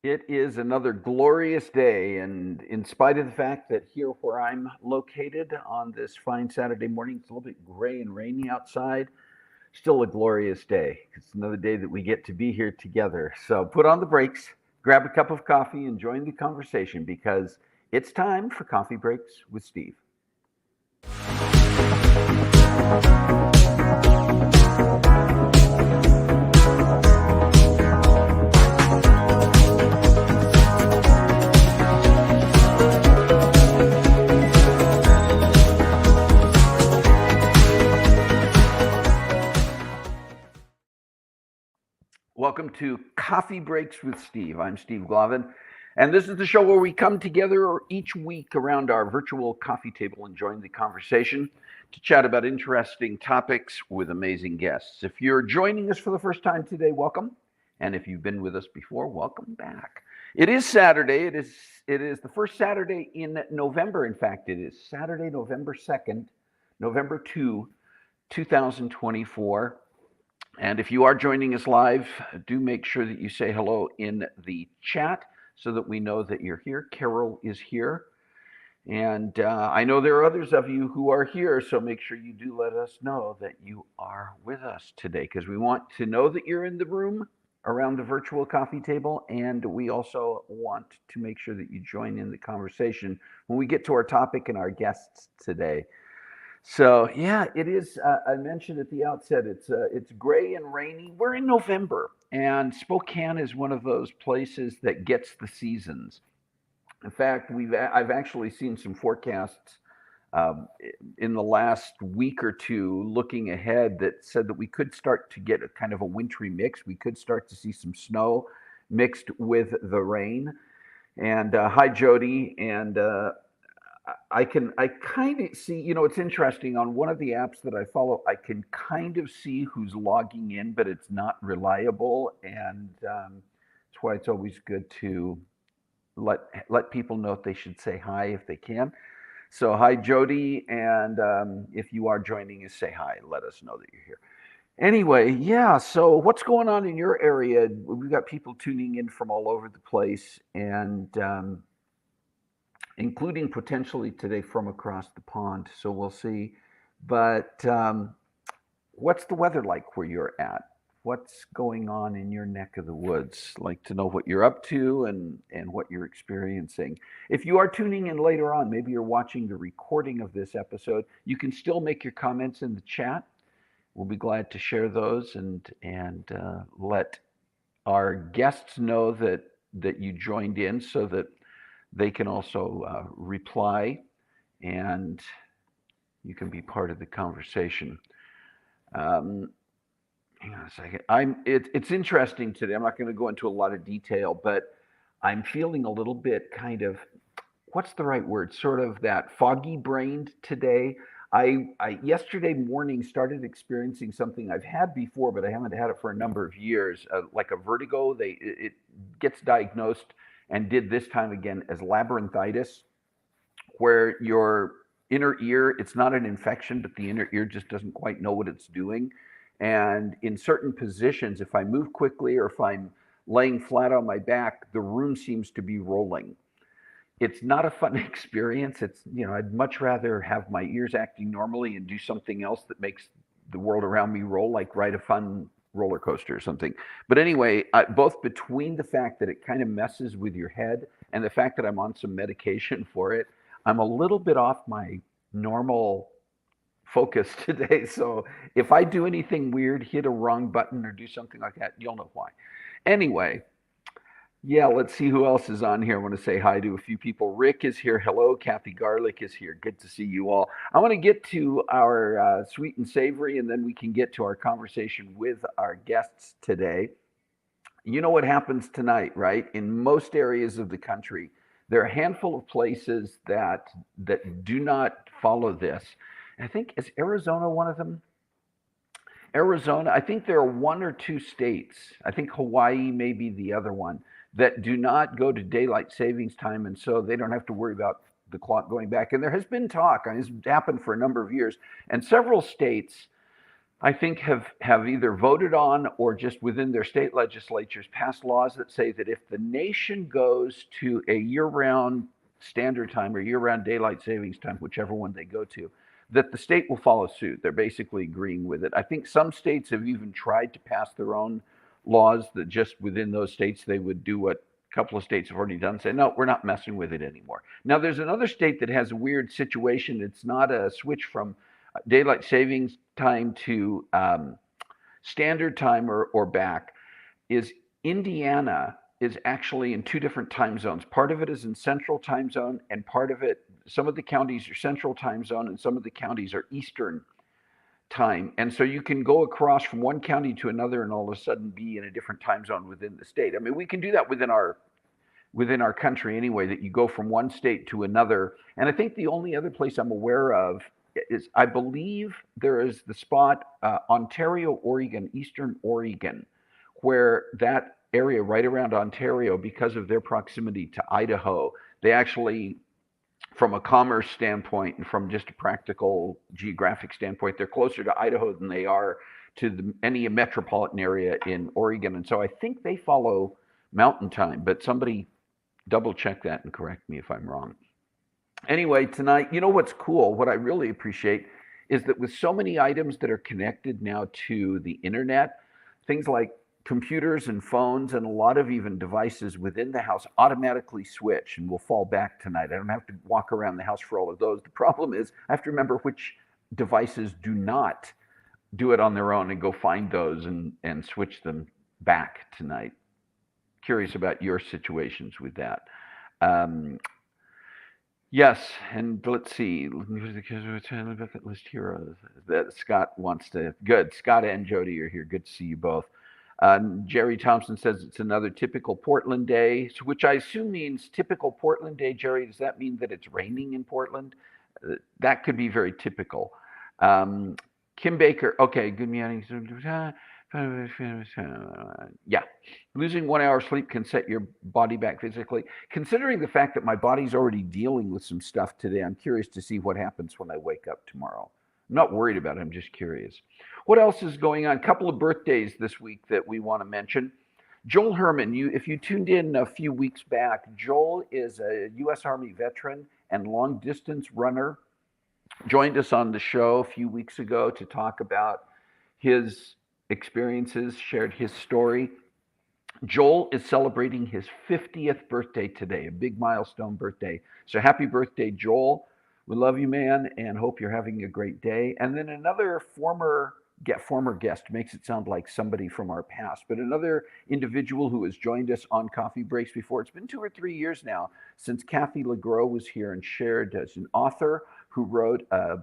It is another glorious day, and in spite of the fact that here where I'm located on this fine Saturday morning, it's a little bit gray and rainy outside, still a glorious day. It's another day that we get to be here together. So put on the brakes, grab a cup of coffee, and join the conversation because it's time for Coffee Breaks with Steve. Welcome to Coffee Breaks with Steve. I'm Steve Glavin, and this is the show where we come together each week around our virtual coffee table and join the conversation to chat about interesting topics with amazing guests. If you're joining us for the first time today, welcome. And if you've been with us before, welcome back. It is Saturday. It is the first Saturday in November. In fact, it is Saturday, November 2nd, November 2, 2024. And if you are joining us live, do make sure that you say hello in the chat so that we know that you're here. Carol is here. And I know there are others of you who are here, so make sure you do let us know that you are with us today because we want to know that you're in the room around the virtual coffee table. And we also want to make sure that you join in the conversation when we get to our topic and our guests today. So yeah, it is. I mentioned at the outset, it's gray and rainy. We're in November, and Spokane is one of those places that gets the seasons. In fact, I've actually seen some forecasts in the last week or two, looking ahead, that said that we could start to get a kind of a wintry mix. We could start to see some snow mixed with the rain. And hi, Jody, and I kind of see, it's interesting on one of the apps that I follow, I can kind of see who's logging in, but it's not reliable. And that's why it's always good to let people know if they should say hi if they can. So hi, Jody. And if you are joining us, say hi. Let us know that you're here. Anyway, yeah. So what's going on in your area? We've got people tuning in from all over the place, and including potentially today from across the pond. So we'll see. But what's the weather like where you're at? What's going on in your neck of the woods? Like to know what you're up to and what you're experiencing. If you are tuning in later on, maybe you're watching the recording of this episode, you can still make your comments in the chat. We'll be glad to share those and let our guests know that you joined in so that they can also reply, and you can be part of the conversation. Hang on a second. It's interesting today. I'm not going to go into a lot of detail, but I'm feeling a little bit kind of, what's the right word? Sort of that foggy brained today. I yesterday morning started experiencing something I've had before, but I haven't had it for a number of years, like a vertigo. It gets diagnosed and did this time again as labyrinthitis, where your inner ear, it's not an infection, but the inner ear just doesn't quite know what it's doing. And in certain positions, if I move quickly or if I'm laying flat on my back, the room seems to be rolling. It's not a fun experience. I'd much rather have my ears acting normally and do something else that makes the world around me roll, like ride a fun roller coaster or something. But anyway, both between the fact that it kind of messes with your head and the fact that I'm on some medication for it, I'm a little bit off my normal focus today. So if I do anything weird, hit a wrong button or do something like that, you'll know why. Anyway, yeah, let's see who else is on here. I want to say hi to a few people. Rick is here. Hello. Kathy Garlick is here. Good to see you all. I want to get to our sweet and savory, and then we can get to our conversation with our guests today. You know what happens tonight, right? In most areas of the country, there are a handful of places that do not follow this. I think, is Arizona one of them? Arizona, I think there are one or two states, I think Hawaii may be the other one, that do not go to daylight savings time, and so they don't have to worry about the clock going back. And there has been talk, and it's happened for a number of years, and several states I think have either voted on or just within their state legislatures passed laws that say that if the nation goes to a year-round standard time or year-round daylight savings time, whichever one they go to, that the state will follow suit. They're basically agreeing with it. I think some states have even tried to pass their own laws that just within those states they would do what a couple of states have already done, say, no, we're not messing with it anymore. Now, there's another state that has a weird situation. It's not a switch from daylight savings time to standard time or back. Is Indiana is actually in two different time zones. Part of it is in central time zone, and part of it, some of the counties are central time zone, and some of the counties are eastern time. And so you can go across from one county to another and all of a sudden be in a different time zone within the state. I mean, we can do that within our country anyway, that you go from one state to another. And I think the only other place I'm aware of is, I believe there is the spot, Ontario, Oregon, Eastern Oregon, where that area right around Ontario, because of their proximity to Idaho, they actually, from a commerce standpoint and from just a practical geographic standpoint, they're closer to Idaho than they are to any metropolitan area in Oregon. And so I think they follow mountain time, but somebody double check that and correct me if I'm wrong. Anyway, tonight, you know what's cool? What I really appreciate is that with so many items that are connected now to the internet, things like computers and phones and a lot of even devices within the house automatically switch and will fall back tonight. I don't have to walk around the house for all of those. The problem is I have to remember which devices do not do it on their own and go find those and switch them back tonight. Curious about your situations with that. Um, yes, and let's see. Bucket list heroes. That Scott wants to. Good. Scott and Jody are here. Good to see you both. Jerry Thompson says it's another typical Portland day, which I assume means typical Portland day. Jerry, does that mean that it's raining in Portland? That could be very typical. Kim Baker. Okay. Good morning. Yeah, losing 1 hour sleep can set your body back physically. Considering the fact that my body's already dealing with some stuff today, I'm curious to see what happens when I wake up tomorrow. I'm not worried about it, I'm just curious. What else is going on? A couple of birthdays this week that we want to mention. Joel Herman, if you tuned in a few weeks back, Joel is a U.S. Army veteran and long distance runner. Joined us on the show a few weeks ago to talk about his experiences, shared his story. Joel is celebrating his 50th birthday today, a big milestone birthday. So happy birthday, Joel. We love you, man, and hope you're having a great day. And then another former guest makes it sound like somebody from our past, but another individual who has joined us on Coffee Breaks before. It's been 2 or 3 years now since Kathy LeGros was here and shared as an author who wrote a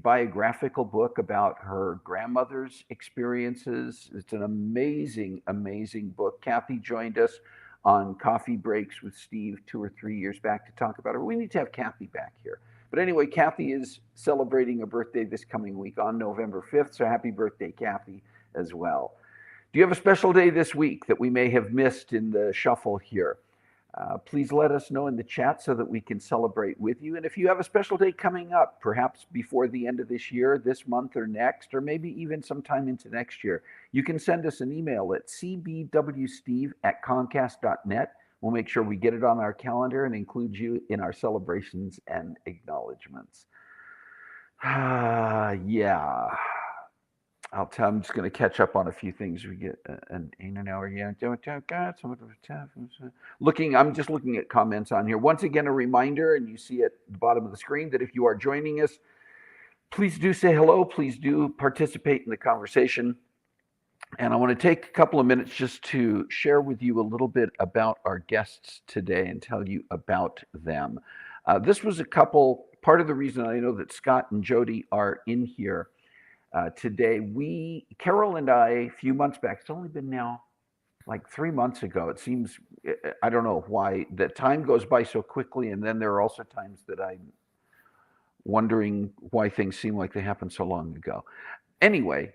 biographical book about her grandmother's experiences. It's an amazing, amazing book. Kathy joined us on Coffee Breaks with Steve 2 or 3 years back to talk about her. We need to have Kathy back here. But anyway, Kathy is celebrating a birthday this coming week on November 5th. So happy birthday, Kathy, as well. Do you have a special day this week that we may have missed in the shuffle here? Please let us know in the chat so that we can celebrate with you. And if you have a special day coming up, perhaps before the end of this year, this month or next, or maybe even sometime into next year, you can send us an email at cbwsteve@comcast.net. We'll make sure we get it on our calendar and include you in our celebrations and acknowledgments. Yeah. I'm just going to catch up on a few things. We get an hour. Yeah. I'm just looking at comments on here. Once again, a reminder, and you see at the bottom of the screen, that if you are joining us, please do say hello. Please do participate in the conversation. And I want to take a couple of minutes just to share with you a little bit about our guests today and tell you about them. This was part of the reason I know that Scott and Jody are in here today. Carol and I, a few months back, it's only been now like 3 months ago. It seems, I don't know why, that time goes by so quickly. And then there are also times that I'm wondering why things seem like they happened so long ago. Anyway,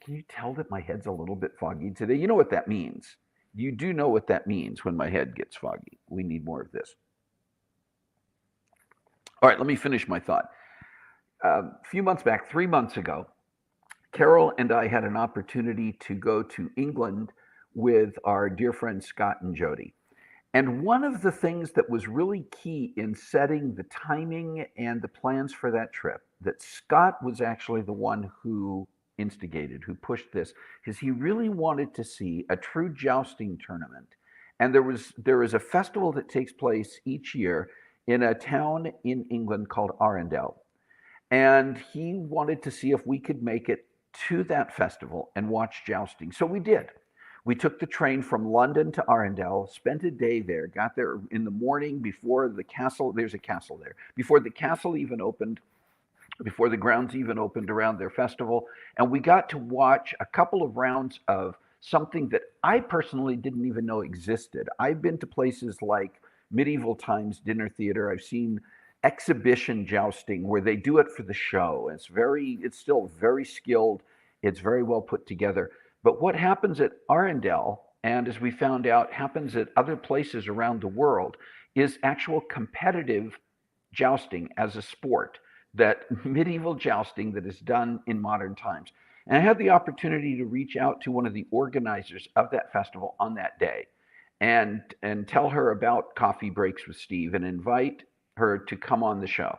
can you tell that my head's a little bit foggy today? You know what that means. You do know what that means when my head gets foggy. We need more of this. All right, let me finish my thought. A few months back, 3 months ago, Carol and I had an opportunity to go to England with our dear friends Scott and Jody. And one of the things that was really key in setting the timing and the plans for that trip, that Scott was actually the one who instigated, who pushed this, is he really wanted to see a true jousting tournament. And there is a festival that takes place each year in a town in England called Arundel. And he wanted to see if we could make it to that festival and watch jousting. So we did. We took the train from London to Arundel, spent a day there, got there in the morning before the castle, there's a castle there, before the castle even opened, before the grounds even opened around their festival. And we got to watch a couple of rounds of something that I personally didn't even know existed. I've been to places like Medieval Times Dinner Theater. I've seen exhibition jousting where they do it for the show. It's still very skilled. It's very well put together. But what happens at Arundel, and as we found out, happens at other places around the world, is actual competitive jousting as a sport, that medieval jousting that is done in modern times. And I had the opportunity to reach out to one of the organizers of that festival on that day and tell her about Coffee Breaks with Steve and invite her to come on the show.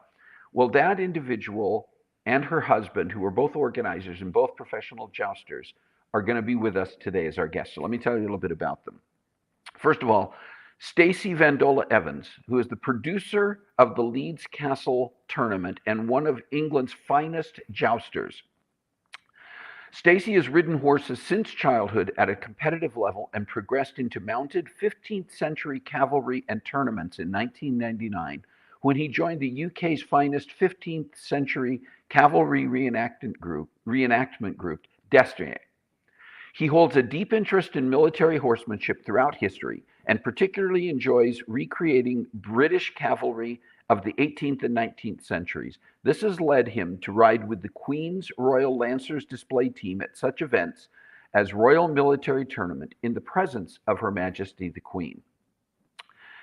Well, that individual and her husband, who are both organizers and both professional jousters, are going to be with us today as our guests. So let me tell you a little bit about them. First of all, Stacy Van Dolah-Evans, who is the producer of the Leeds Castle tournament and one of England's finest jousters. Stacy has ridden horses since childhood at a competitive level and progressed into mounted 15th century cavalry and tournaments in 1999 when he joined the UK's finest 15th century cavalry reenactment group, Destiny. He holds a deep interest in military horsemanship throughout history and particularly enjoys recreating British cavalry of the 18th and 19th centuries. This has led him to ride with the Queen's Royal Lancers display team at such events as Royal Military Tournament in the presence of Her Majesty the Queen.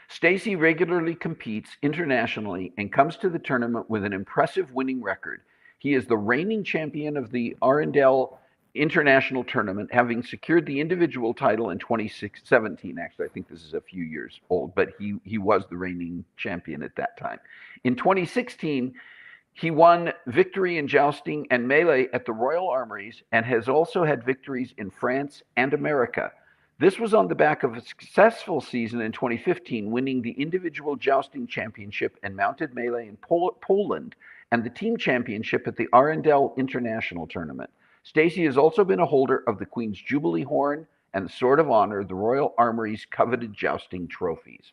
Stacy regularly competes internationally and comes to the tournament with an impressive winning record. He is the reigning champion of the Arundel International Tournament, having secured the individual title in 2017. Actually, I think this is a few years old, but he was the reigning champion at that time. In 2016, he won victory in jousting and melee at the Royal Armories and has also had victories in France and America. This was on the back of a successful season in 2015, winning the individual jousting championship and mounted melee in Poland and the team championship at the Arundel International Tournament. Stacy has also been a holder of the Queen's Jubilee Horn and the Sword of Honor, the Royal Armory's coveted jousting trophies.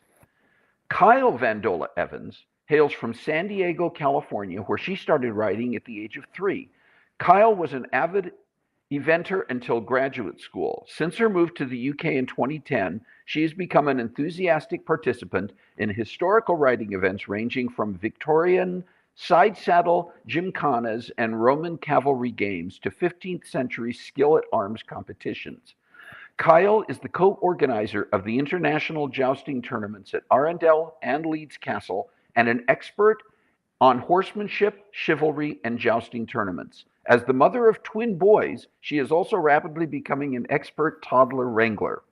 Kyle Van Dolah-Evans hails from San Diego, California, where she started riding at the age of 3. Kyle was an avid eventer until graduate school. Since her move to the UK in 2010, she has become an enthusiastic participant in historical riding events ranging from Victorian side saddle gymkhanas and Roman cavalry games to 15th century skill at arms competitions. Kyle is the co-organizer of the international jousting tournaments at Arundel and Leeds Castle and an expert on horsemanship, chivalry, and jousting tournaments. As the mother of twin boys, she is also rapidly becoming an expert toddler wrangler.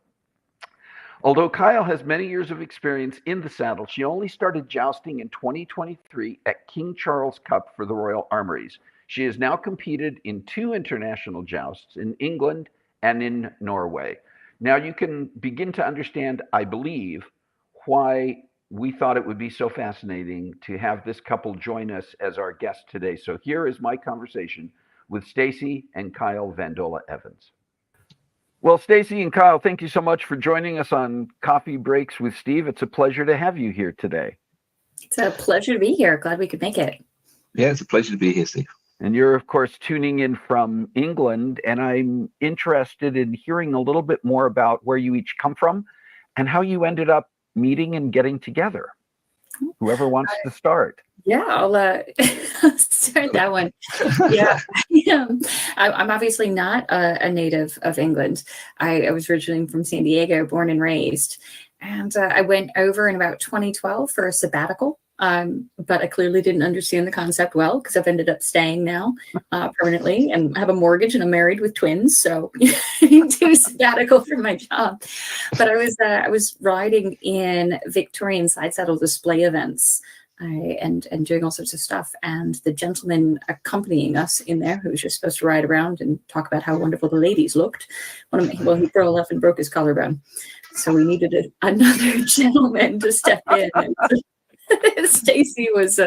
Although Kyle has many years of experience in the saddle, she only started jousting in 2023 at King Charles Cup for the Royal Armories. She has now competed in 2 international jousts in England and in Norway. Now you can begin to understand, I believe, why we thought it would be so fascinating to have this couple join us as our guest today. So here is my conversation with Stacy and Kyle Van Dolah-Evans. Well, Stacy and Kyle, thank you so much for joining us on Coffee Breaks with Steve. It's a pleasure to have you here today. It's a pleasure to be here. Glad we could make it. Yeah, it's a pleasure to be here, Steve. And you're, of course, tuning in from England, and I'm interested in hearing a little bit more about where you each come from and how you ended up meeting and getting together. Whoever wants to start. Yeah, I'll start that one. Yeah, I'm obviously not a native of England. I was originally from San Diego, born and raised. And I went over in about 2012 for a sabbatical But I clearly didn't understand the concept well because I've ended up staying now permanently and have a mortgage and I'm married with twins. So I need to do a sabbatical from my job. But I was riding in Victorian side saddle display events and doing all sorts of stuff. And the gentleman accompanying us in there, who was just supposed to ride around and talk about how wonderful the ladies looked, he rolled off and broke his collarbone. So we needed another gentleman to step in. And Stacy was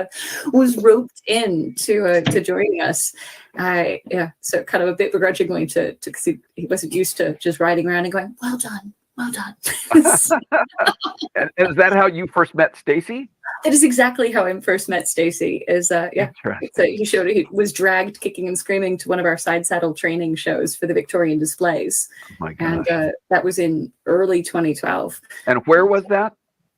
roped in to joining us. So kind of a bit begrudgingly because he wasn't used to just riding around and going, well done. And is that how you first met Stacy? That is exactly how I first met Stacy. So he was dragged kicking and screaming to one of our side saddle training shows for the Victorian displays. Oh my gosh. And that was in early 2012. And where was that?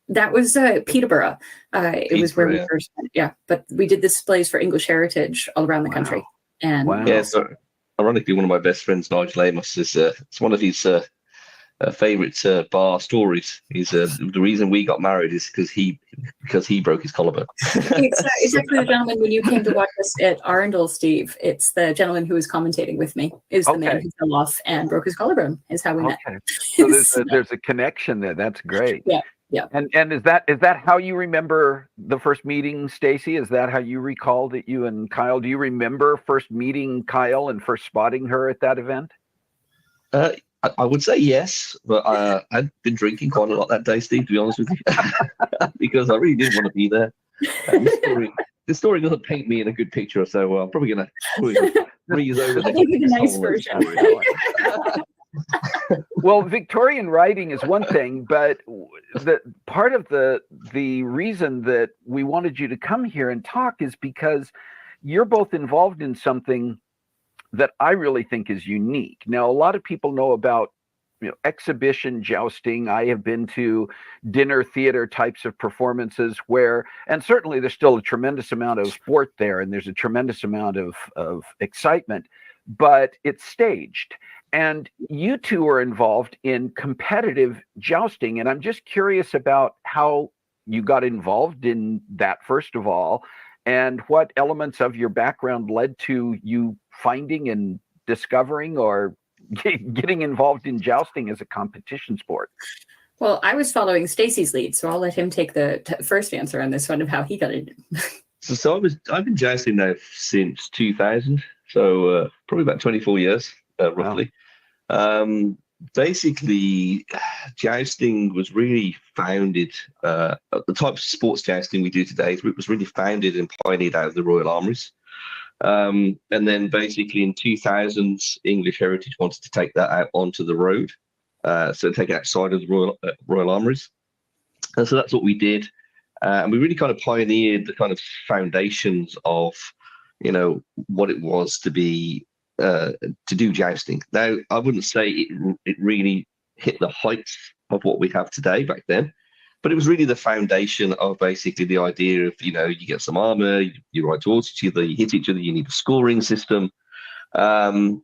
That was Peterborough. It was where we first met. Yeah, but we did displays for English heritage all around the country. And yeah, so ironically, one of my best friends, Nigel Amos, is it's one of his favorite bar stories. He's the reason we got married is because he broke his collarbone. It's actually the gentleman when you came to watch us at Arundel, Steve. It's the gentleman who was commentating with me. Is the man who fell off and broke his collarbone. Is how we met. So there's a connection there. That's great. Yeah. Yeah. And is that how you remember the first meeting, Stacy? Is that how you recall that you and Kyle? Do you remember first meeting Kyle and first spotting her at that event? I would say yes, but I'd been drinking quite a lot that day, Steve, to be honest with you, because I really didn't want to be there. This story doesn't paint me in a good picture, so I'm probably going to breeze over the nice version. Well, Victorian riding is one thing, but the part of the reason that we wanted you to come here and talk is because you're both involved in something that I really think is unique. Now, a lot of people know about exhibition jousting. I have been to dinner theater types of performances where, and certainly there's still a tremendous amount of sport there, and there's a tremendous amount of excitement, but it's staged. And you two are involved in competitive jousting. And I'm just curious about how you got involved in that, first of all, and what elements of your background led to you finding and discovering or getting involved in jousting as a competition sport. Well, I was following Stacy's lead, so I'll let him take the first answer on this one of how he got it. So I've been jousting now since 2000, so probably about 24 years, roughly. Wow. Basically, jousting was really founded, the type of sports jousting we do today, it was really founded and pioneered out of the Royal Armouries. And then basically in 2000, English Heritage wanted to take that out onto the road, so take it outside of the Royal Armouries. And so that's what we did. And we really kind of pioneered the kind of foundations of, what it was to be to do jousting. Now, I wouldn't say it really hit the heights of what we have today back then, but it was really the foundation of basically the idea of, you get some armor, you ride towards each other, you hit each other, you need a scoring system. And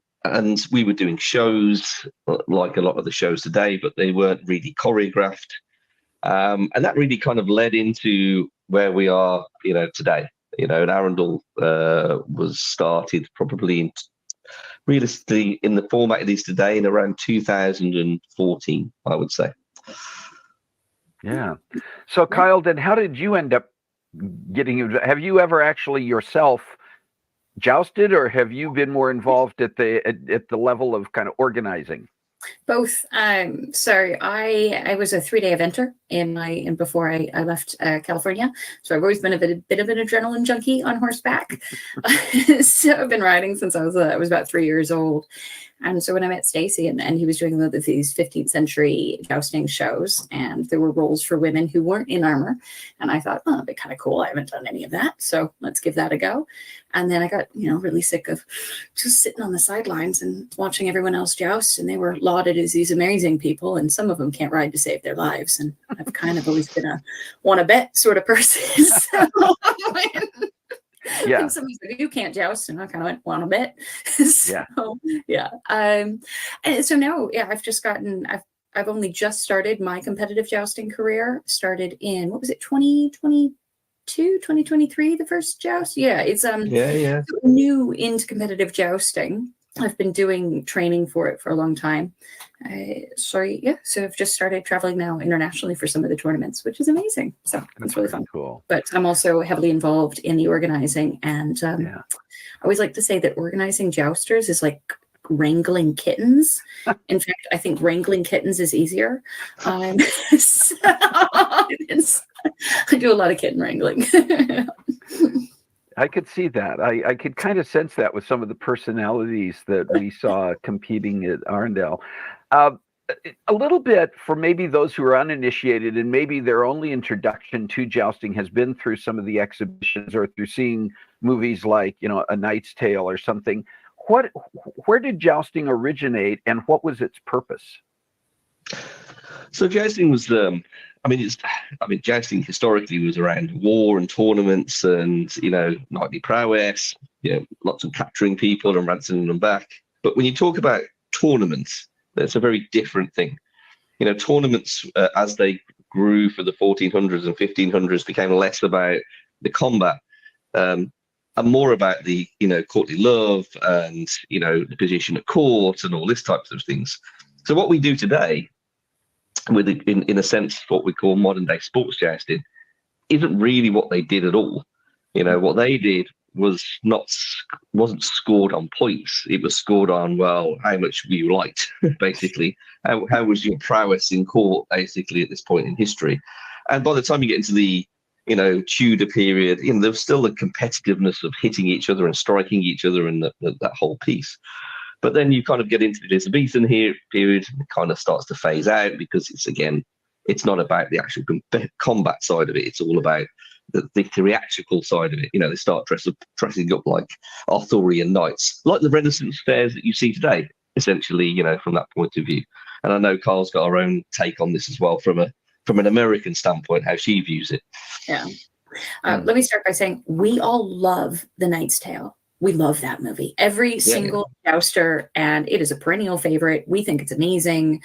we were doing shows like a lot of the shows today, but they weren't really choreographed. And that really kind of led into where we are, today. And Arundel was started probably realistically in the format it is today in around 2014, I would say. Yeah. So Kyle, then how did you end up getting, have you ever actually yourself jousted, or have you been more involved at the level of kind of organizing? Both. So I was a 3-day eventer before I left California. So I've always been a bit of an adrenaline junkie on horseback. So I've been riding since I was about 3 years old. And so when I met Stacy and he was doing a lot of these 15th century jousting shows, and there were roles for women who weren't in armor. And I thought, that'd be kind of cool. I haven't done any of that. So let's give that a go. And then I got, really sick of just sitting on the sidelines and watching everyone else joust. And they were lauded as these amazing people. And some of them can't ride to save their lives. And I've kind of always been a want to bet sort of person. So yeah. And somebody's like, you can't joust, and I kind of went, want to bet. So, yeah. And so now, I've just I've only just started my competitive jousting career. Started in, 2020? 2023, the first joust. Yeah, it's Yeah. new into competitive jousting. I've been doing training for it for a long time. So I've just started traveling now internationally for some of the tournaments, which is amazing. So it's really fun. Cool. But I'm also heavily involved in the organizing, and I always like to say that organizing jousters is like wrangling kittens. In fact, I think wrangling kittens is easier. So I do a lot of kitten wrangling. I could see that. I could kind of sense that with some of the personalities that we saw competing at Arndale. A little bit for maybe those who are uninitiated and maybe their only introduction to jousting has been through some of the exhibitions or through seeing movies like, A Knight's Tale or something. Where did jousting originate and what was its purpose? So jousting was jousting historically was around war and tournaments and, knightly prowess, lots of capturing people and ransoming them back. But when you talk about tournaments, that's a very different thing. Tournaments, as they grew for the 1400s and 1500s, became less about the combat and more about the, courtly love and, the position at court and all this types of things. So what we do today, in a sense, what we call modern day sports jousting, isn't really what they did at all. What they did wasn't scored on points. It was scored on, well, how much you liked, basically. How was your prowess in court, basically, at this point in history? And by the time you get into the Tudor period, there was still the competitiveness of hitting each other and striking each other and that whole piece. But then you kind of get into the Elizabethan period, and it kind of starts to phase out because it's not about the actual combat side of it. It's all about the theatrical side of it. They start dressing up like Arthurian knights, like the Renaissance fairs that you see today, essentially, from that point of view. And I know Carl's got her own take on this as well from an American standpoint, how she views it. Yeah. Let me start by saying we all love The Knight's Tale. We love that movie. Every single jouster, and it is a perennial favorite. We think it's amazing.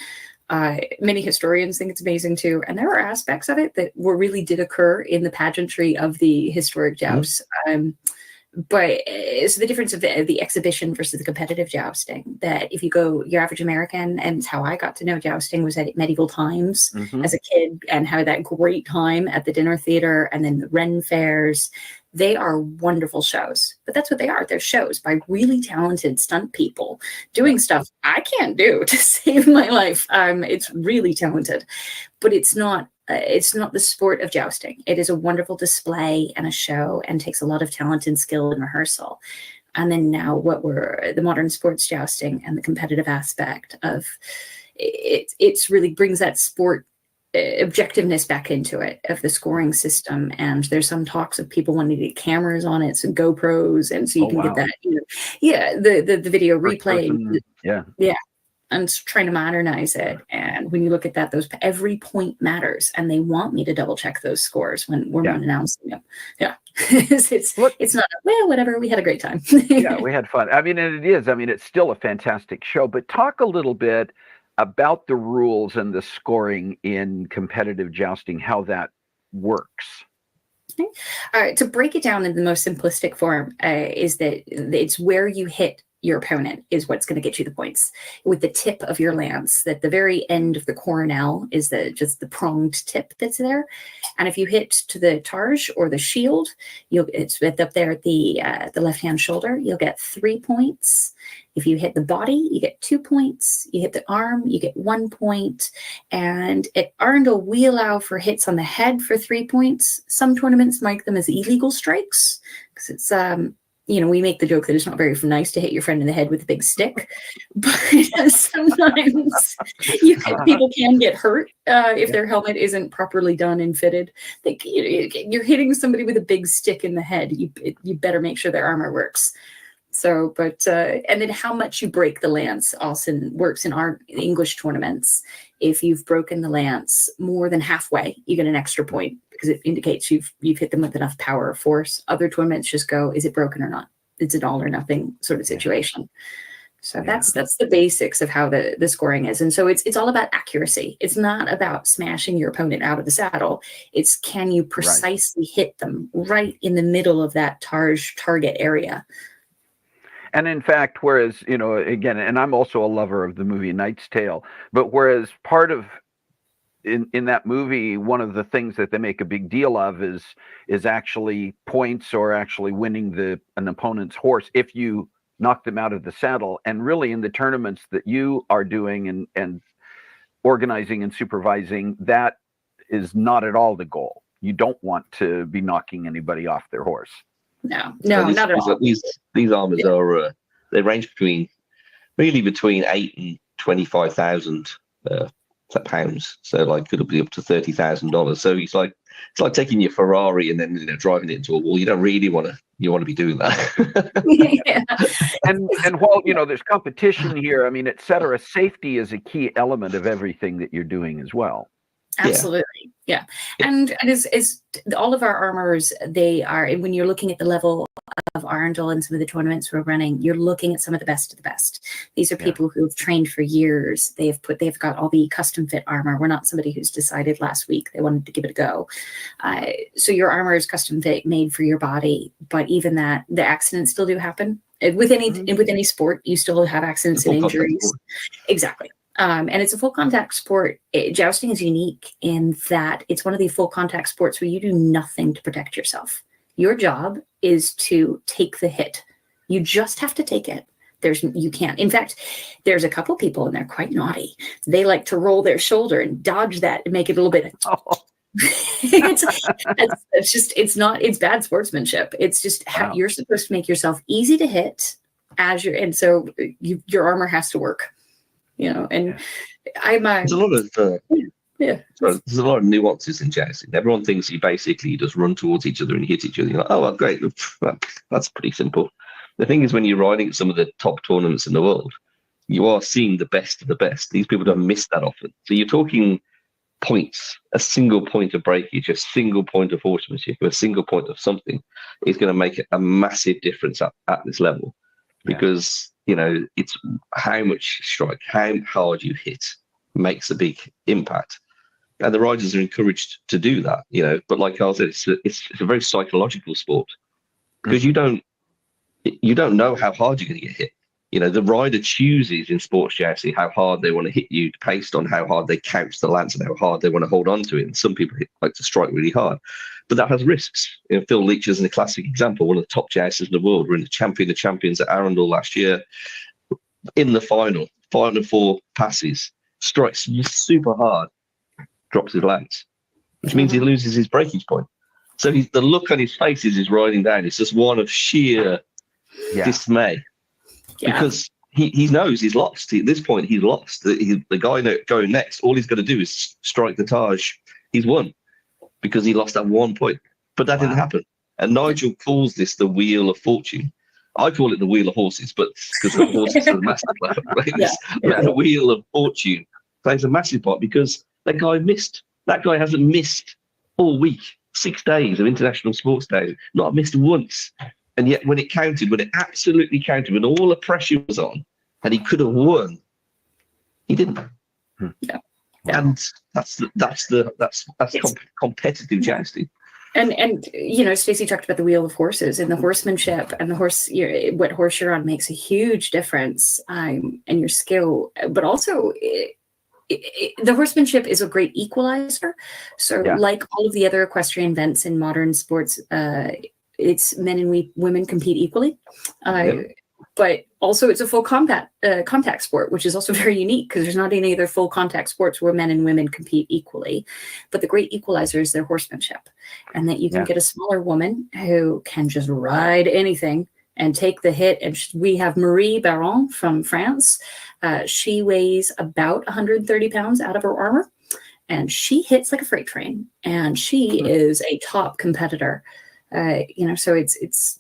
Many historians think it's amazing too. And there are aspects of it that really did occur in the pageantry of the historic jousts. But it's the difference of the exhibition versus the competitive jousting, that if you go your average American, and it's how I got to know jousting was at medieval times as a kid, and how that great time at the dinner theater and then the Ren fairs, they are wonderful shows. But that's what they are. They're shows by really talented stunt people doing stuff I can't do to save my life. It's really talented, but it's not the sport of jousting. It is a wonderful display and a show, and takes a lot of talent and skill and rehearsal. And then now the modern sports jousting and the competitive aspect of it, it's really brings that sport objectiveness back into it, of the scoring system. And there's some talks of people wanting to get cameras on it, so GoPros, and so you can get that, the video replay. And trying to modernize it. And when you look at that, every point matters, and they want me to double check those scores when we're announcing them. It's not whatever. We had a great time. We had fun. And it's still a fantastic show. But talk a little bit about the rules and the scoring in competitive jousting, how that works. Okay. All right. To break it down in the most simplistic form, is that it's where you hit your opponent is what's going to get you the points, with the tip of your lance. That the very end of the coronal is just the pronged tip that's there, and if you hit to the targe or the shield, it's up there at the left hand shoulder, you'll get 3 points. If you hit the body, you get 2 points. You hit the arm, you get 1 point. And at Arundel, we allow for hits on the head for 3 points. Some tournaments mark them as illegal strikes, because it's we make the joke that it's not very nice to hit your friend in the head with a big stick, but sometimes people can get hurt if their helmet isn't properly done and fitted. Like, you're hitting somebody with a big stick in the head, you better make sure their armor works. So, and then how much you break the lance also works in our English tournaments. If you've broken the lance more than halfway, you get an extra point, because it indicates you've hit them with enough power or force. Other tournaments just go, is it broken or not? It's an all or nothing sort of situation. So that's the basics of how the scoring is. And so it's all about accuracy. It's not about smashing your opponent out of the saddle. It's can you precisely hit them right in the middle of that target area. And in fact, whereas, again, and I'm also a lover of the movie Knight's Tale, but whereas part of in that movie, one of the things that they make a big deal of is actually points or actually winning an opponent's horse if you knock them out of the saddle. And really in the tournaments that you are doing and organizing and supervising, that is not at all the goal. You don't want to be knocking anybody off their horse. No, not at all. These armors are they range between 8 and 25,000 pounds. So like could be up to $30,000. So it's like taking your Ferrari and then driving it into a wall. You don't really want to be doing that. And while there's competition here, I mean, et cetera, safety is a key element of everything that you're doing as well. Absolutely. Yeah. And as all of our armors, they are, when you're looking at the level of Arundel and some of the tournaments we're running, you're looking at some of the best of the best. These are people who've trained for years. They've got all the custom fit armor. We're not somebody who's decided last week they wanted to give it a go. So your armor is custom fit, made for your body. But even that, the accidents still do happen. With any sport, you still have accidents and injuries. Exactly. And it's a full contact sport. Jousting is unique in that it's one of the full contact sports where you do nothing to protect yourself. Your job is to take the hit. You just have to take it. You can't. In fact, there's a couple people and they're quite naughty. They like to roll their shoulder and dodge that and make it a little bit. It's bad sportsmanship. It's just how you're supposed to make yourself easy to hit and so your armor has to work. And there's a lot of there's a lot of nuances in jousting. Everyone thinks you basically just run towards each other and hit each other. You're like, oh, well, great, that's pretty simple. The thing is, when you're riding at some of the top tournaments in the world, you are seeing the best of the best. These people don't miss that often. So you're talking points. A single point of breakage, a single point of horsemanship, a single point of something is going to make a massive difference at this level, because it's how much strike, how hard you hit makes a big impact, and the riders are encouraged to do that. But like Carl said, it's a very psychological sport, because you don't know how hard you're going to get hit. The rider chooses in sports jousting how hard they want to hit you based on how hard they couch the lance and how hard they want to hold on to it. And some people like to strike really hard, but that has risks. Phil Leach is a classic example, one of the top jousters in the world. We're in the champion of champions at Arundel last year. In the final 4 passes, strikes super hard, drops his lance, which means he loses his breakage point. So the look on his face as he's riding down, it's just one of sheer dismay. Because he knows he's lost. At this point, he's lost. The guy going next, all he's got to do is strike the Taj. He's won, because he lost at 1 point. But that didn't happen. And Nigel calls this the Wheel of Fortune. I call it the Wheel of Horses, but because the horses are the massive part, right? The Wheel of Fortune plays a massive part, because that guy missed. That guy hasn't missed all week, 6 days of international sports days, not missed once. And yet when it counted, when it absolutely counted, when all the pressure was on and he could have won, he didn't. And that's competitive jousting. And Stacy talked about the Wheel of Horses, and the horsemanship and the horse, what horse you're on makes a huge difference, and your skill, but also the horsemanship is a great equalizer. So like all of the other equestrian events in modern sports, it's men and women compete equally, but also it's a full contact sport, which is also very unique, because there's not any other full contact sports where men and women compete equally. But the great equalizer is their horsemanship, and that you can get a smaller woman who can just ride anything and take the hit. And we have Marie Baron from France. She weighs about 130 pounds out of her armor, and she hits like a freight train, and she is a top competitor. So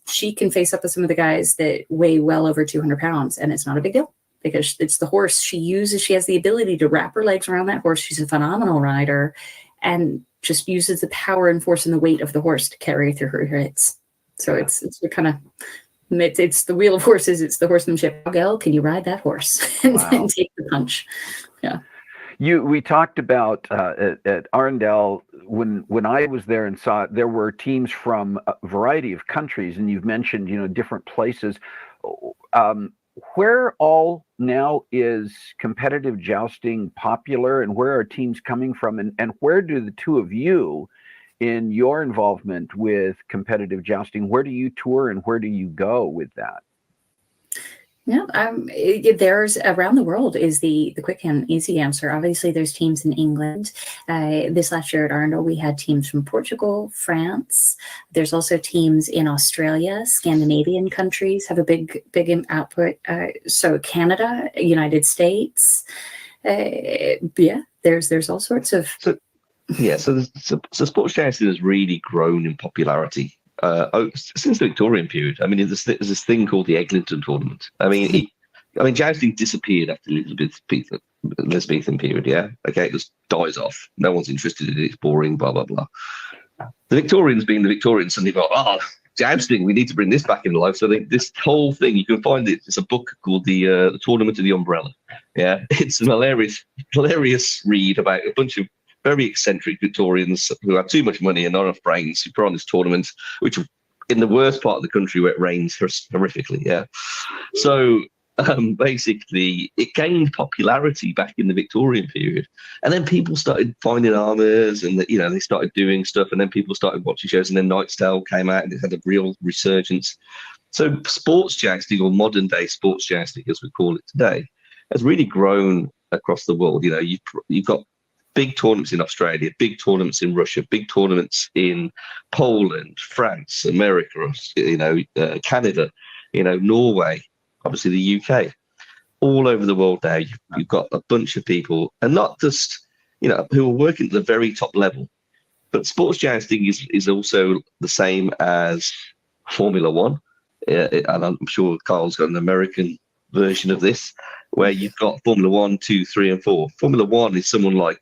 she can face up with some of the guys that weigh well over 200 pounds, and it's not a big deal, because it's the horse she has the ability to wrap her legs around that horse. She's a phenomenal rider, and just uses the power and force and the weight of the horse to carry through her hits. So it's kind of It's the wheel of horses. It's the horsemanship. Gail, can you ride that horse and Wow. take the punch? Yeah. We talked about at Arundel when I was there and saw it, there were teams from a variety of countries, and you've mentioned different places. Where all now is competitive jousting popular, and where are teams coming from, and where do the two of you, in your involvement with competitive jousting, where do you tour and where do you go with that? Yeah, there's around the world is the quick and easy answer. Obviously, there's teams in England. This last year at Arundel, we had teams from Portugal, France. There's also teams in Australia. Scandinavian countries have a big output. So Canada, United States. Yeah, there's all sorts of. So sports jousting has really grown in popularity. Since the Victorian period. I mean, there's this thing called the Eglinton tournament. I mean, jousting disappeared after the Elizabethan period. Yeah, okay, it just dies off. No one's interested in it. It's boring. Blah blah blah. The Victorians, being the Victorians, suddenly thought, jousting. We need to bring this back into life. So this whole thing, you can find it. It's a book called the Tournament of the Umbrella. Yeah, it's an hilarious read about a bunch of very eccentric Victorians who have too much money and not enough brains who put on this tournament, which in the worst part of the country where it rains horrifically. Yeah. So basically it gained popularity back in the Victorian period. And then people started finding armours and, they started doing stuff, and then people started watching shows, and then Knight's Tale came out and it had a real resurgence. So sports jousting, or modern day sports jousting, as we call it today, has really grown across the world. You've got big tournaments in Australia, big tournaments in Russia, big tournaments in Poland, France, America, Canada, Norway, obviously the UK. All over the world now, you've got a bunch of people, and not just, who are working at the very top level. But sports jousting is also the same as Formula One. And I'm sure Carl's got an American version of this, where you've got Formula 1, 2, 3, and 4. Formula 1 is someone like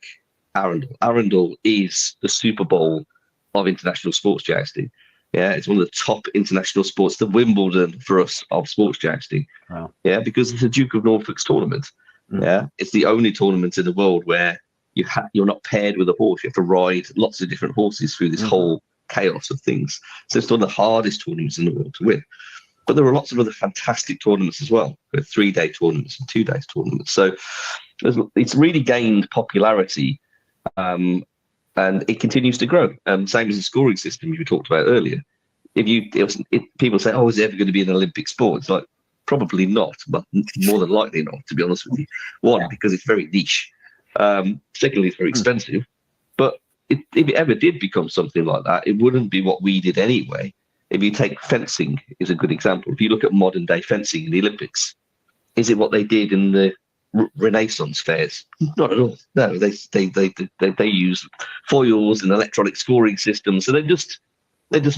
Arundel. Arundel is the Super Bowl of international sports jousting. Yeah, it's one of the top international sports, the Wimbledon for us of sports jousting. Wow. Yeah, because it's the Duke of Norfolk's tournament. Yeah, it's the only tournament in the world where you're not paired with a horse. You have to ride lots of different horses through this whole chaos of things. So it's one of the hardest tournaments in the world to win. But there are lots of other fantastic tournaments as well, 3-day tournaments and 2-day tournaments. So it's really gained popularity, and it continues to grow. Same as the scoring system you talked about earlier. People say, is it ever going to be an Olympic sport? It's like, probably not, but more than likely not, to be honest with you. One, because it's very niche. Secondly, it's very expensive. But if it ever did become something like that, it wouldn't be what we did anyway. If you take fencing is a good example. If you look at modern day fencing in the Olympics, is it what they did in the Renaissance fairs? Not at all. No, they use foils and electronic scoring systems. So they just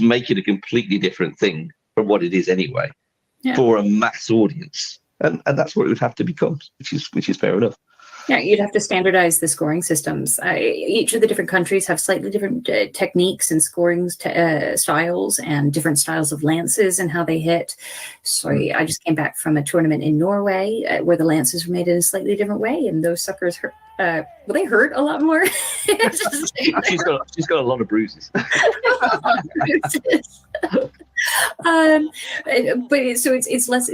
make it a completely different thing from what it is anyway, for a mass audience. And that's what it would have to become, which is fair enough. Yeah, you'd have to standardize the scoring systems. Each of the different countries have slightly different techniques and scoring styles, and different styles of lances and how they hit. So I just came back from a tournament in Norway where the lances were made in a slightly different way, and those suckers hurt. They hurt a lot more. She's got a lot of bruises. But so it's less.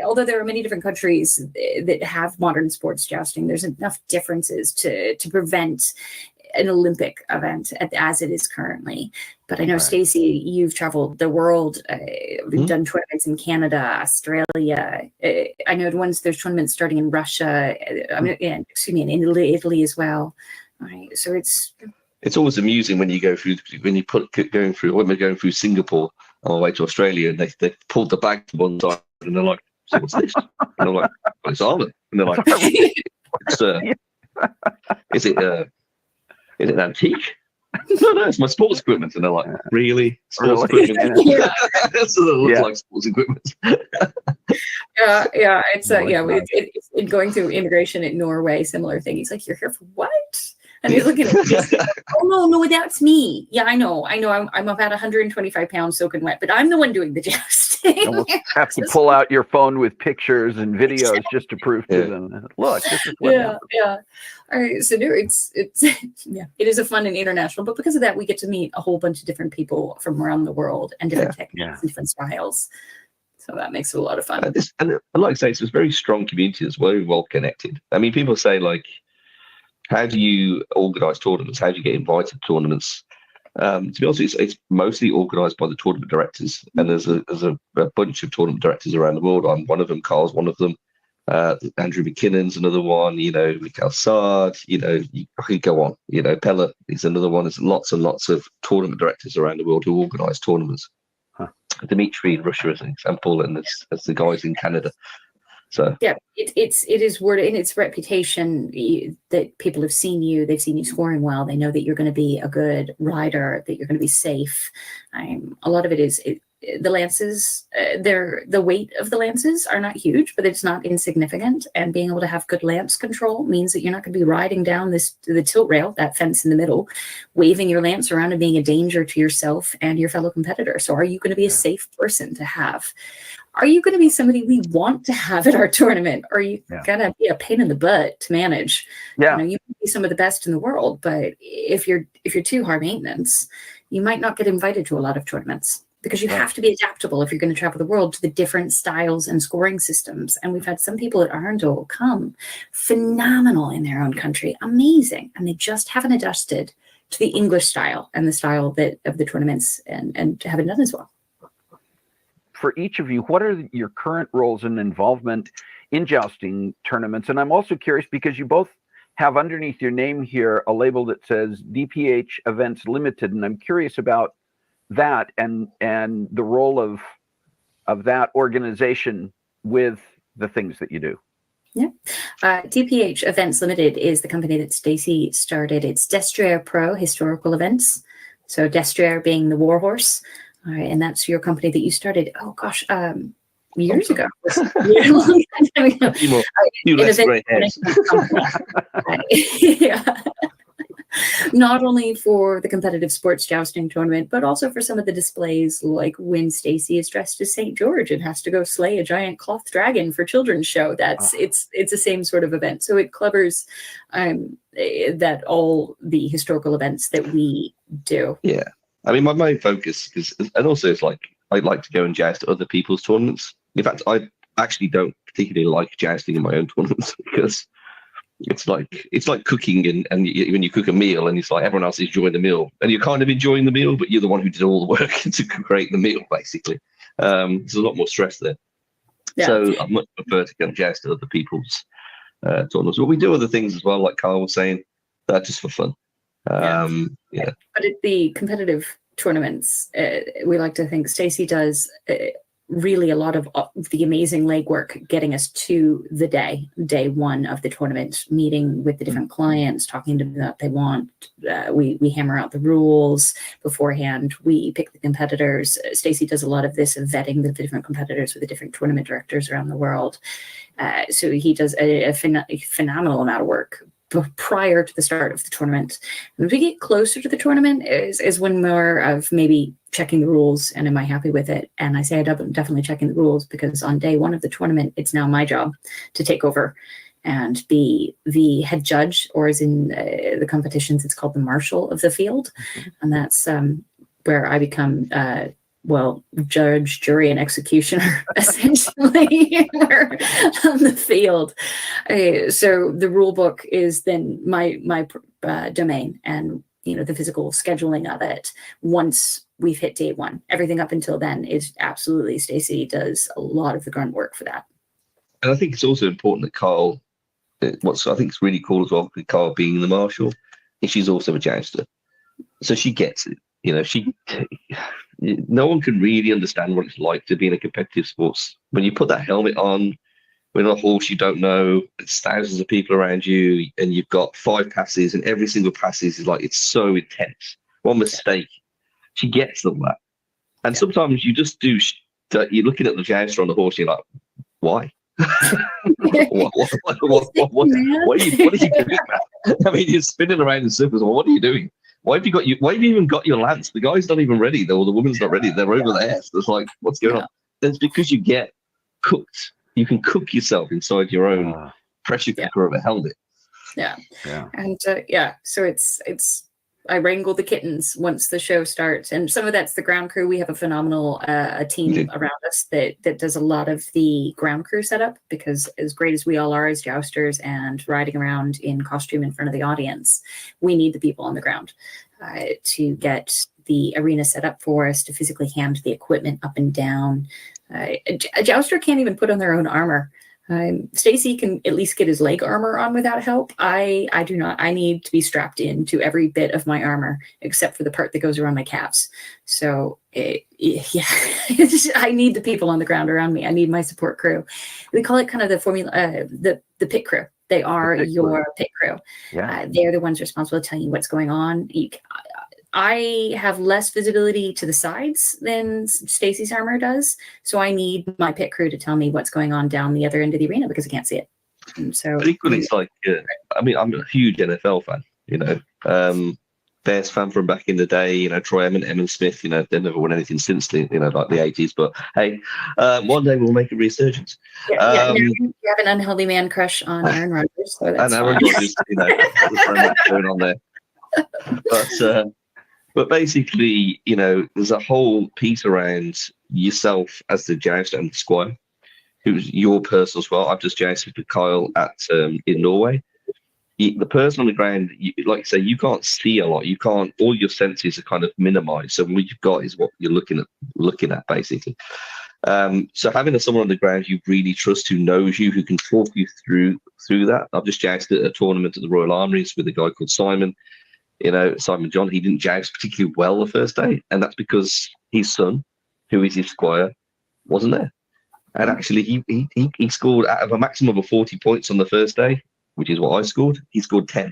Although there are many different countries that have modern sports jousting, there's enough differences to prevent an Olympic event as it is currently. But I know, Stacy, you've traveled the world. We've done tournaments in Canada, Australia. I know there's tournaments starting in Russia. In Italy as well. All right, so it's always amusing when you go through when we're going through Singapore on our way to Australia, and they pulled the bag to one side, and they're like, "So what's this?" And I'm like, "Well, it's armor." And they're like, "Is it antique?" No, it's my sports equipment. And they're like, "Really? Sports equipment?" So it looks like sports equipment. It's going through immigration in Norway, similar thing. He's like, "You're here for what?" And he's looking at me. Oh no, that's me. Yeah, I know. I'm about 125 pounds soaking wet, but I'm the one doing the joust. jousting. Almost have to pull out your phone with pictures and videos just to prove to them, look, this is what happened. Yeah. All right, so no, it's yeah, it is a fun and international, but because of that, we get to meet a whole bunch of different people from around the world and different techniques and different styles. So that makes it a lot of fun. And like I say, it's a very strong community that's very well connected. I mean, people say, like, how do you organize tournaments? How do you get invited to tournaments? To be honest, it's mostly organized by the tournament directors, and there's a bunch of tournament directors around the world. I'm one of them. Carl's one of them. Andrew McKinnon's another one. You know, Mikhail Sard. You know, I could go on. You know, Pella is another one. There's lots and lots of tournament directors around the world who organize tournaments. Dimitri in Russia, as an example, and there's the guys in Canada. So yeah, it is word in its reputation that people have seen you. They've seen you scoring well. They know that you're going to be a good rider, that you're going to be safe. A lot of it is the lances. The weight of the lances are not huge, but it's not insignificant. And being able to have good lance control means that you're not going to be riding down the tilt rail, that fence in the middle, waving your lance around and being a danger to yourself and your fellow competitor. So, are you going to be a safe person to have? Are you going to be somebody we want to have at our tournament? Or are you going to be a pain in the butt to manage? Yeah. You know, you might be some of the best in the world, but if you're too high maintenance, you might not get invited to a lot of tournaments, because you have to be adaptable if you're going to travel the world to the different styles and scoring systems. And we've had some people at Arundel come phenomenal in their own country, amazing, and they just haven't adjusted to the English style and the style of the tournaments and haven't done as well. For each of you, what are your current roles and involvement in jousting tournaments? And I'm also curious, because you both have underneath your name here a label that says DPH Events Limited, and I'm curious about that and the role of that organization with the things that you do. Yeah. DPH Events Limited is the company that Stacy started. It's Destrier Pro Historical Events. So Destrier being the warhorse. All right, and that's your company that you started, years ago. A long time ago. You less gray hairs. Yeah. Not only for the competitive sports jousting tournament, but also for some of the displays, like when Stacy is dressed as St. George and has to go slay a giant cloth dragon for children's show. It's the same sort of event. So it covers that all the historical events that we do. Yeah. I mean, my main focus and also it's like, I like to go and joust at other people's tournaments. In fact, I actually don't particularly like jousting in my own tournaments, because it's like cooking and when you cook a meal and it's like everyone else is enjoying the meal and you're kind of enjoying the meal, but you're the one who did all the work to create the meal, basically. There's a lot more stress there. Yeah. So I much prefer to go and joust at other people's tournaments. But we do other things as well, like Carl was saying, just for fun. But at the competitive tournaments, we like to think Stacy does really a lot of the amazing legwork getting us to the day one of the tournament, meeting with the different clients, talking to them what they want. We hammer out the rules beforehand. We pick the competitors. Stacy does a lot of this, of vetting the different competitors with the different tournament directors around the world. So he does a phenomenal amount of work prior to the start of the tournament. And as we get closer to the tournament is when more of maybe checking the rules and am I happy with it? And I say I'm definitely checking the rules, because on day one of the tournament, it's now my job to take over and be the head judge, or as in the competitions, it's called the marshal of the field. Mm-hmm. And that's where I become judge, jury, and executioner, essentially, on the field. So the rule book is then my domain, and the physical scheduling of it. Once we've hit day one, everything up until then is absolutely Stacy does a lot of the grunt work for that. And I think it's also important that Carl, what I think is really cool as well, with Carl being the marshal, is she's also a jouster, so she gets it. No one can really understand what it's like to be in a competitive sports. When you put that helmet on, when on a horse you don't know, it's thousands of people around you, and you've got 5 passes, and every single pass is like, it's so intense. One mistake, she gets all that. And sometimes you just do, you're looking at the jouster on the horse, and you're like, why? what are you doing, man? I mean, you're spinning around in circles. Well, what are you doing? Why have you even got your lance? The guy's not even ready, though. The woman's not ready. They're over there. So it's like, what's going on? that's because you get cooked. You can cook yourself inside your own pressure Yeah. cooker of a helmet. Yeah. Yeah. And so it's I wrangle the kittens once the show starts, and some of that's the ground crew. We have a phenomenal a team around us that does a lot of the ground crew setup, because as great as we all are as jousters and riding around in costume in front of the audience, we need the people on the ground to get the arena set up for us, to physically hand the equipment up and down. A jouster can't even put on their own armor. Stacy can at least get his leg armor on without help. I do not. I need to be strapped into every bit of my armor except for the part that goes around my calves. So yeah, I need the people on the ground around me. I need my support crew. We call it kind of the formula, the pit crew. They are your pit crew. Yeah. They're the ones responsible for telling you what's going on. I have less visibility to the sides than Stacy's armor does, so I need my pit crew to tell me what's going on down the other end of the arena because I can't see it. And so, but equally, it's like, I mean, I'm a huge NFL fan. You know, Bears fan from back in the day. You know, Troy Emmett Smith. You know, they've never won anything since the like the 80s. But hey, one day we'll make a resurgence. Yeah, you have an unhealthy man crush on Aaron Rodgers, so that's and Aaron Rodgers, you know, there's so much going on there. But basically, you know, there's a whole piece around yourself as the jouster and the squire, who's your personal squire. I've just jousted with Kyle in Norway. The person on the ground, like you say, you can't see a lot. You can't. All your senses are kind of minimized. So what you've got is what you're looking at, basically. So having someone on the ground you really trust, who knows you, who can talk you through that. I've just jousted at a tournament at the Royal Armouries with a guy called Simon. You know, Simon John, he didn't joust particularly well the first day, and that's because his son, who is his squire, wasn't there. And actually, he scored out of a maximum of 40 points on the first day, which is what I scored. He scored 10.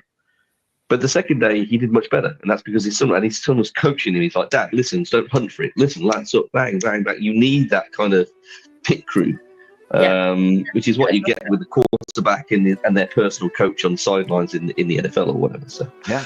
But the second day, he did much better, and that's because his son was coaching him. He's like, Dad, listen, don't hunt for it. Listen, lance up, bang, bang, bang. You need that kind of pit crew, which is what you get with the quarterback and their personal coach on the sidelines in the NFL or whatever. So yeah.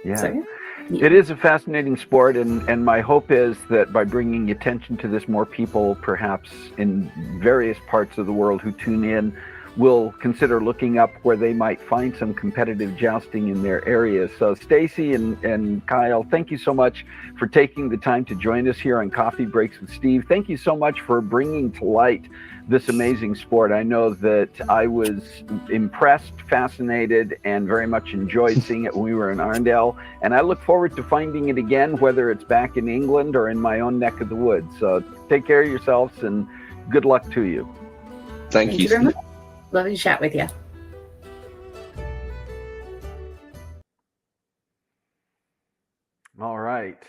Yeah. So, It is a fascinating sport, and my hope is that by bringing attention to this, more people perhaps in various parts of the world who tune in will consider looking up where they might find some competitive jousting in their areas. So Stacy and Kyle, thank you so much for taking the time to join us here on Coffee Breaks with Steve. Thank you so much for bringing to light this amazing sport. I know that I was impressed, fascinated, and very much enjoyed seeing it when we were in Arndale. And I look forward to finding it again, whether it's back in England or in my own neck of the woods. So take care of yourselves and good luck to you. Thank you very much. Lovely to chat with you. All right.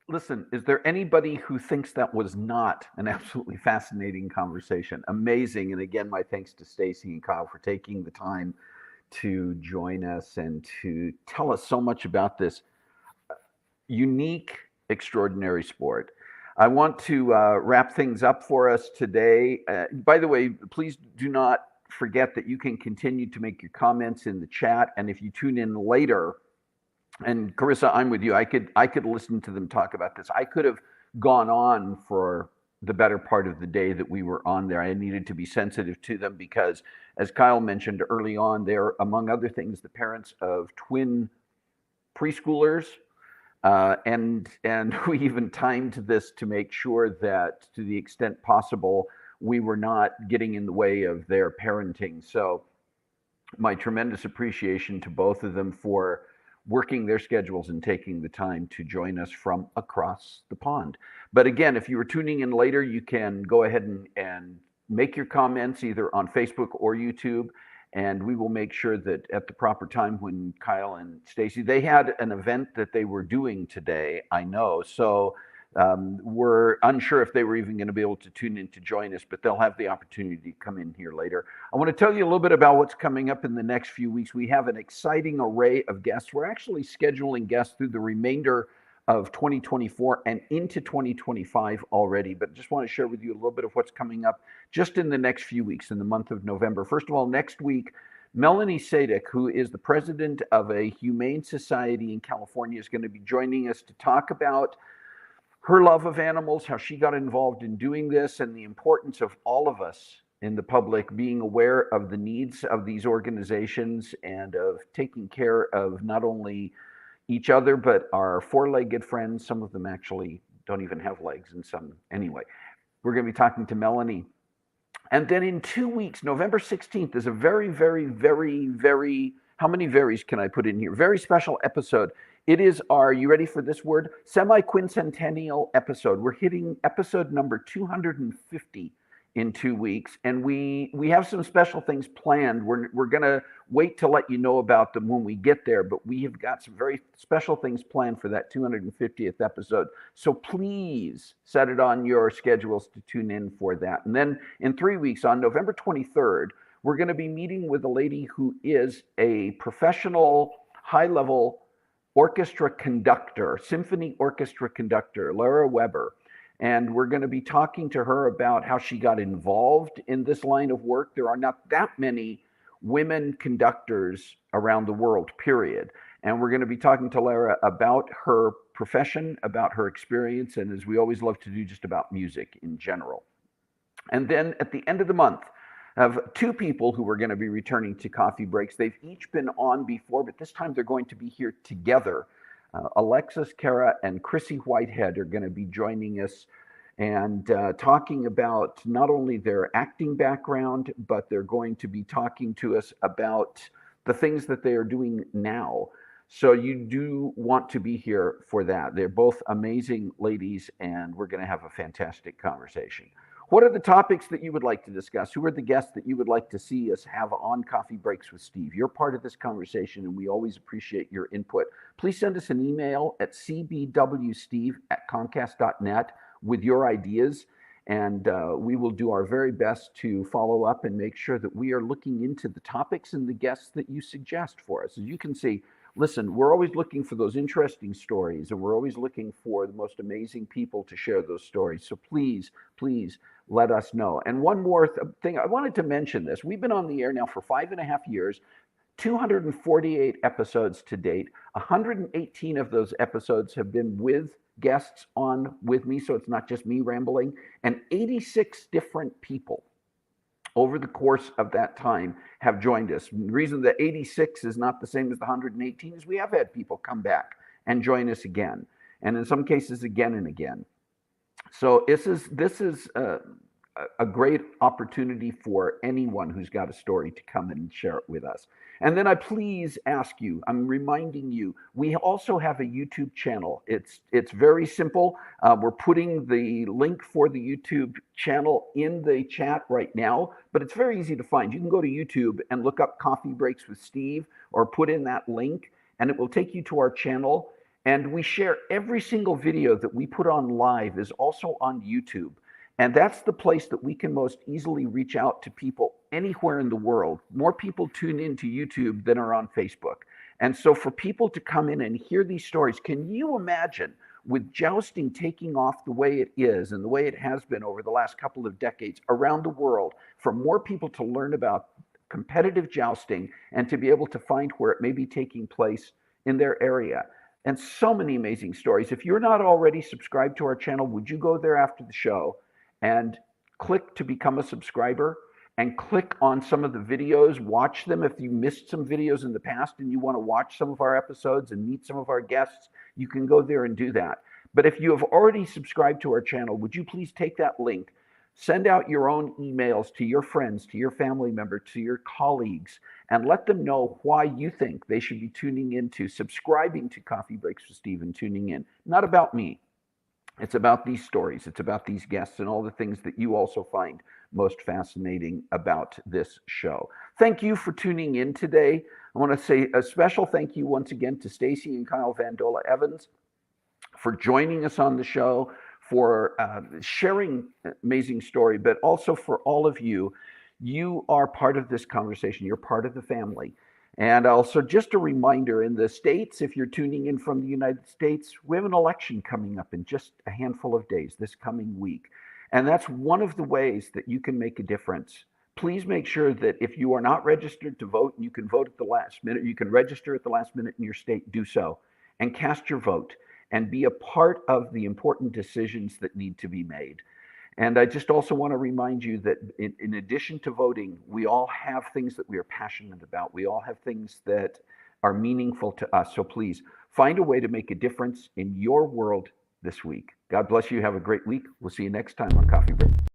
Listen, is there anybody who thinks that was not an absolutely fascinating conversation? Amazing. And again, my thanks to Stacy and Kyle for taking the time to join us and to tell us so much about this unique, extraordinary sport. I want to wrap things up for us today. By the way, please do not forget that you can continue to make your comments in the chat. And if you tune in later, and Carissa, I'm with you. I could listen to them talk about this. I could have gone on for the better part of the day that we were on there. I needed to be sensitive to them because, as Kyle mentioned early on, they're, among other things, the parents of twin preschoolers. And we even timed this to make sure that, to the extent possible, we were not getting in the way of their parenting. So my tremendous appreciation to both of them for working their schedules and taking the time to join us from across the pond. But again, if you were tuning in later, you can go ahead and make your comments either on Facebook or YouTube. And we will make sure that at the proper time when Kyle and Stacy, they had an event that they were doing today, I know. So we're unsure if they were even going to be able to tune in to join us, but they'll have the opportunity to come in here later. I want to tell you a little bit about what's coming up in the next few weeks. We have an exciting array of guests. We're actually scheduling guests through the remainder of 2024 and into 2025 already, but just want to share with you a little bit of what's coming up just in the next few weeks in the month of November. First of all, next week, Melanie Sadek, who is the president of a humane society in California, is going to be joining us to talk about her love of animals, how she got involved in doing this, and the importance of all of us in the public being aware of the needs of these organizations and of taking care of not only each other, but our four-legged friends. Some of them actually don't even have legs, and some anyway. We're going to be talking to Melanie. And then in 2 weeks, November 16th, is a very, very, very, very, how many varies can I put in here? Very special episode. It is our, you ready for this word? Semi-quincentennial episode. We're hitting episode number 250 in 2 weeks, and we have some special things planned. We're gonna wait to let you know about them when we get there, but we have got some very special things planned for that 250th episode. So please set it on your schedules to tune in for that. And then in 3 weeks, on November 23rd, we're going to be meeting with a lady who is a professional, high-level orchestra conductor, symphony orchestra conductor, Lara Weber. And we're going to be talking to her about how she got involved in this line of work. There are not that many women conductors around the world, period. And we're going to be talking to Lara about her profession, about her experience, and as we always love to do, just about music in general. And then at the end of the month, I have two people who are going to be returning to Coffee Breaks. They've each been on before, but this time they're going to be here together. Alexis Cara and Chrissy Whitehead are going to be joining us and talking about not only their acting background, but they're going to be talking to us about the things that they are doing now. So you do want to be here for that. They're both amazing ladies, and we're going to have a fantastic conversation. What are the topics that you would like to discuss? Who are the guests that you would like to see us have on Coffee Breaks with Steve? You're part of this conversation, and we always appreciate your input. Please send us an email at cbwsteve@comcast.net with your ideas, and we will do our very best to follow up and make sure that we are looking into the topics and the guests that you suggest for us. As you can see, listen, we're always looking for those interesting stories, and we're always looking for the most amazing people to share those stories. So please, please let us know. And one more thing, I wanted to mention this. We've been on the air now for 5.5 years, 248 episodes to date. 118 of those episodes have been with guests on with me, so it's not just me rambling, and 86 different people over the course of that time have joined us. The reason that 86 is not the same as the 118 is we have had people come back and join us again, and in some cases again and again. So this is a great opportunity for anyone who's got a story to come and share it with us. And then I please ask you, I'm reminding you, we also have a YouTube channel. It's very simple. We're putting the link for the YouTube channel in the chat right now, but it's very easy to find. You can go to YouTube and look up Coffee Breaks with Steve or put in that link, and it will take you to our channel. And we share every single video that we put on live is also on YouTube. And that's the place that we can most easily reach out to people anywhere in the world. More people tune into YouTube than are on Facebook. And so for people to come in and hear these stories, can you imagine with jousting taking off the way it is and the way it has been over the last couple of decades around the world, for more people to learn about competitive jousting and to be able to find where it may be taking place in their area? And so many amazing stories. If you're not already subscribed to our channel, would you go there after the show and click to become a subscriber and click on some of the videos, watch them. If you missed some videos in the past and you want to watch some of our episodes and meet some of our guests, you can go there and do that. But if you have already subscribed to our channel, would you please take that link, send out your own emails to your friends, to your family member, to your colleagues, and let them know why you think they should be tuning into, subscribing to Coffee Breaks with Steve and tuning in. Not about me. It's about these stories. It's about these guests and all the things that you also find most fascinating about this show. Thank you for tuning in today. I want to say a special thank you once again to Stacy and Kyle Van Dolah-Evans for joining us on the show, for sharing amazing story, but also for all of you. You are part of this conversation. You're part of the family. And also just a reminder, in the States, if you're tuning in from the United States, we have an election coming up in just a handful of days this coming week. And that's one of the ways that you can make a difference. Please make sure that if you are not registered to vote, and you can vote at the last minute, you can register at the last minute in your state, do so and cast your vote. and be a part of the important decisions that need to be made. And I just also want to remind you that in addition to voting, we all have things that we are passionate about. We all have things that are meaningful to us. So please find a way to make a difference in your world this week. God bless you. Have a great week. We'll see you next time on Coffee Break.